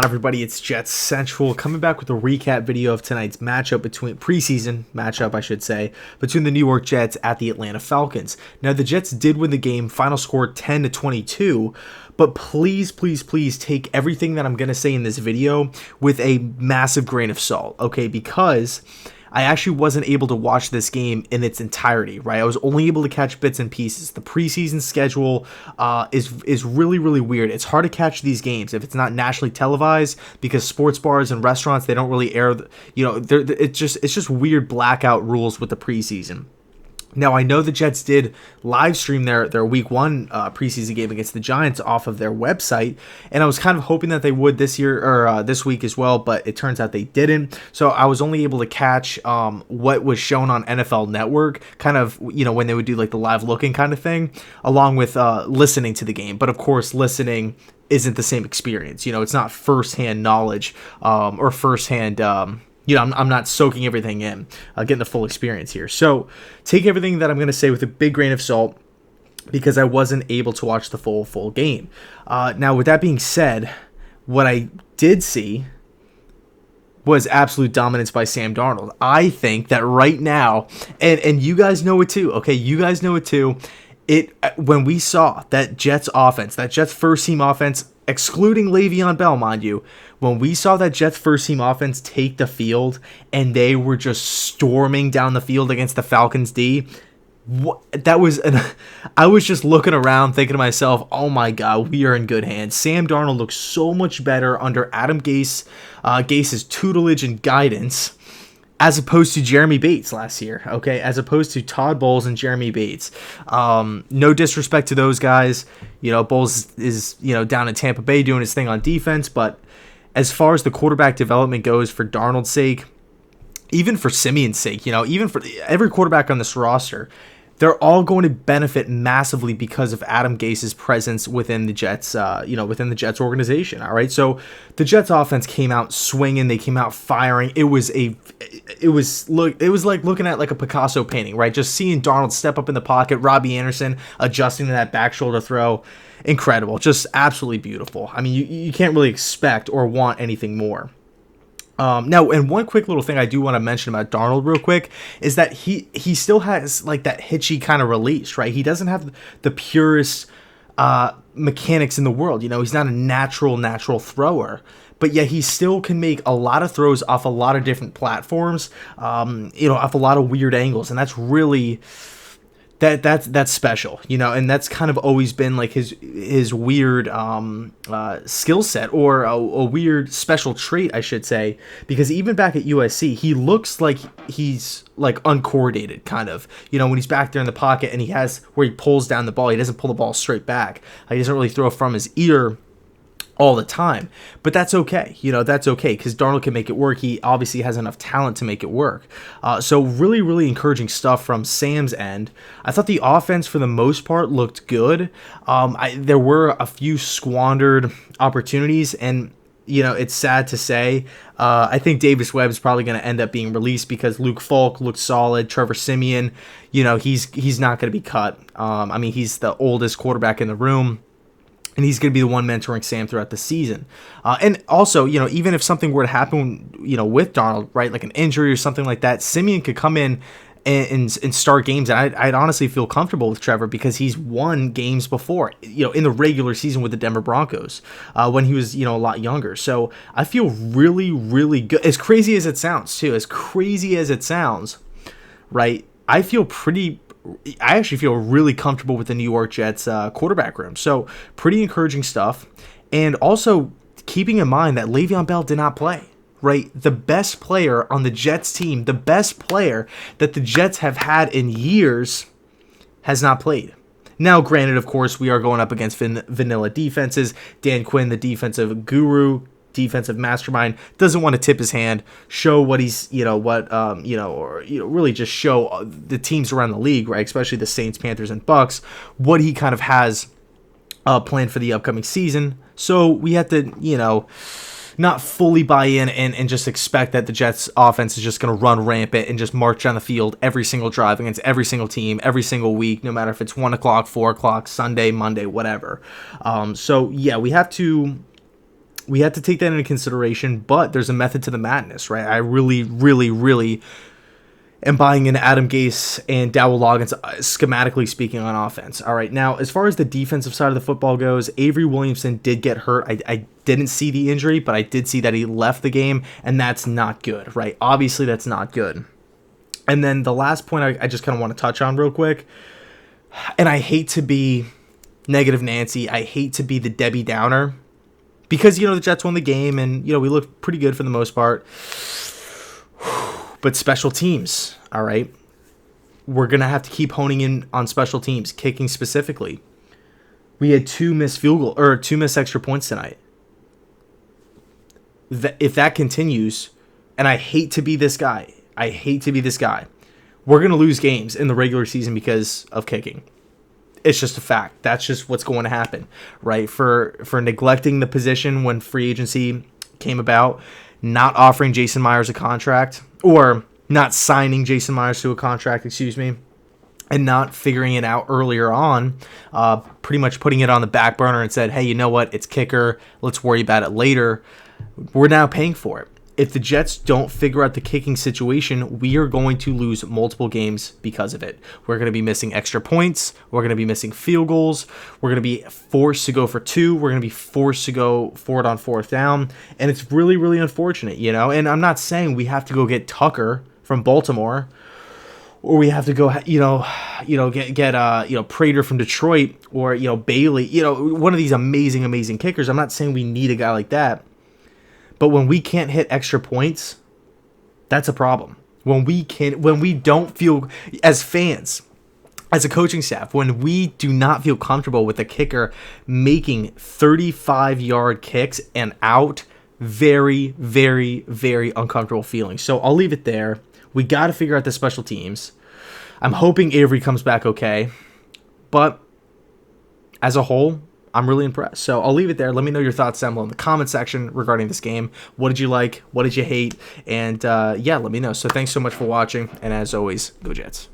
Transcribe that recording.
Everybody, it's JetsCentral coming back with a recap video of tonight's preseason matchup, I should say, between the New York Jets at the Atlanta Falcons. Now, the Jets did win the game, final score 10-22, but please take everything that I'm going to say in this video with a massive grain of salt, okay? Because I actually wasn't able to watch this game in its entirety, right? I was only able to catch bits and pieces. The preseason schedule is really weird. It's hard to catch these games if it's not nationally televised because sports bars and restaurants, they don't really air, it's just weird blackout rules with the preseason. Now, I know the Jets did live stream their week one preseason game against the Giants off of their website, and I was kind of hoping that they would this year or this week as well, but it turns out they didn't. So I was only able to catch what was shown on NFL Network, kind of, when they would do like the live looking kind of thing, along with listening to the game. But of course, listening isn't the same experience. It's not firsthand knowledge or firsthand. I'm not soaking everything in, getting the full experience here. So take everything that I'm going to say with a big grain of salt because I wasn't able to watch the full game. Now, with that being said, what I did see was absolute dominance by Sam Darnold. I think that right now, and you guys know it too, okay? You guys know it too. When we saw that Jets offense, that Jets first team offense, excluding Le'Veon Bell, mind you, when we saw that Jets first team offense take the field and they were just storming down the field against the Falcons D, I was just looking around thinking to myself, oh my God, we are in good hands. Sam Darnold looks so much better under Adam Gase's tutelage and guidance, as opposed to Jeremy Bates last year, okay? As opposed to Todd Bowles and Jeremy Bates. No disrespect to those guys. Bowles is, down in Tampa Bay doing his thing on defense, but as far as the quarterback development goes for Darnold's sake, even for Simeon's sake, even for every quarterback on this roster, they're all going to benefit massively because of Adam Gase's presence within the Jets, within the Jets organization. All right, so the Jets offense came out swinging, they came out firing. It was like looking at like a Picasso painting, right? Just seeing Darnold step up in the pocket, Robbie Anderson adjusting to that back shoulder throw, incredible, just absolutely beautiful. I mean, you can't really expect or want anything more. Now, and one quick little thing I do want to mention about Darnold real quick is that he still has like that hitchy kind of release, right? He doesn't have the purest mechanics in the world. He's not a natural thrower, but yet he still can make a lot of throws off a lot of different platforms, off a lot of weird angles, and that's really that's special, and that's kind of always been like his weird skill set, or a weird special trait, I should say, because even back at USC, he looks like he's like uncoordinated, kind of, when he's back there in the pocket and he has where he pulls down the ball, he doesn't pull the ball straight back, he doesn't really throw from his ear all the time, but that's okay. That's okay because Darnold can make it work. He obviously has enough talent to make it work. So really encouraging stuff from Sam's end. I thought the offense for the most part looked good. There were a few squandered opportunities, and it's sad to say. I think Davis Webb is probably going to end up being released because Luke Falk looked solid. Trevor Siemian, he's not going to be cut. He's the oldest quarterback in the room, and he's going to be the one mentoring Sam throughout the season. And also, even if something were to happen, with Darnold, right, like an injury or something like that, Simeon could come in and start games. And I'd honestly feel comfortable with Trevor because he's won games before, in the regular season with the Denver Broncos when he was, a lot younger. So I feel really good. As crazy as it sounds, too, right, I actually feel really comfortable with the New York Jets quarterback room. So pretty encouraging stuff. And also keeping in mind that Le'Veon Bell did not play, right? The best player on the Jets team, the best player that the Jets have had in years, has not played. Now, granted, of course, we are going up against vanilla defenses. Dan Quinn, the defensive guru, defensive mastermind, doesn't want to tip his hand, show what he's, really just show the teams around the league, right, especially the Saints, Panthers, and Bucks, what he kind of has planned for the upcoming season. So we have to, not fully buy in and just expect that the Jets offense is just going to run rampant and just march down the field every single drive against every single team, every single week, no matter if it's 1 o'clock, 4 o'clock, Sunday, Monday, whatever. So yeah, we have to We have to take that into consideration, but there's a method to the madness, right? I really, really, really am buying into Adam Gase and Dowell Loggins, schematically speaking, on offense. All right, now, as far as the defensive side of the football goes, Avery Williamson did get hurt. I didn't see the injury, but I did see that he left the game, and that's not good, right? Obviously, that's not good. And then the last point I just kind of want to touch on real quick, and I hate to be negative Nancy, I hate to be the Debbie Downer, because, the Jets won the game, and, we looked pretty good for the most part. But special teams, all right? We're going to have to keep honing in on special teams, kicking specifically. We had 2 missed extra points tonight. If that continues, and I hate to be this guy, we're going to lose games in the regular season because of kicking. It's just a fact. That's just what's going to happen, right? For neglecting the position when free agency came about, not offering Jason Myers a contract, or not signing Jason Myers to a contract, and not figuring it out earlier on, pretty much putting it on the back burner and said, hey, you know what? It's kicker. Let's worry about it later. We're now paying for it. If the Jets don't figure out the kicking situation, we are going to lose multiple games because of it. We're going to be missing extra points. We're going to be missing field goals. We're going to be forced to go for 2. We're going to be forced to go for it on 4th down. And it's really, really unfortunate, And I'm not saying we have to go get Tucker from Baltimore, or we have to go, get Prater from Detroit, or, Bailey, one of these amazing, amazing kickers. I'm not saying we need a guy like that. But when we can't hit extra points, that's a problem. When we don't feel, as fans, as a coaching staff, when we do not feel comfortable with a kicker making 35-yard kicks and out, very, very, very uncomfortable feeling. So I'll leave it there. We got to figure out the special teams. I'm hoping Avery comes back okay. But as a whole, I'm really impressed. So I'll leave it there. Let me know your thoughts down below in the comment section regarding this game. What did you like? What did you hate? And let me know. So thanks so much for watching. And as always, go Jets.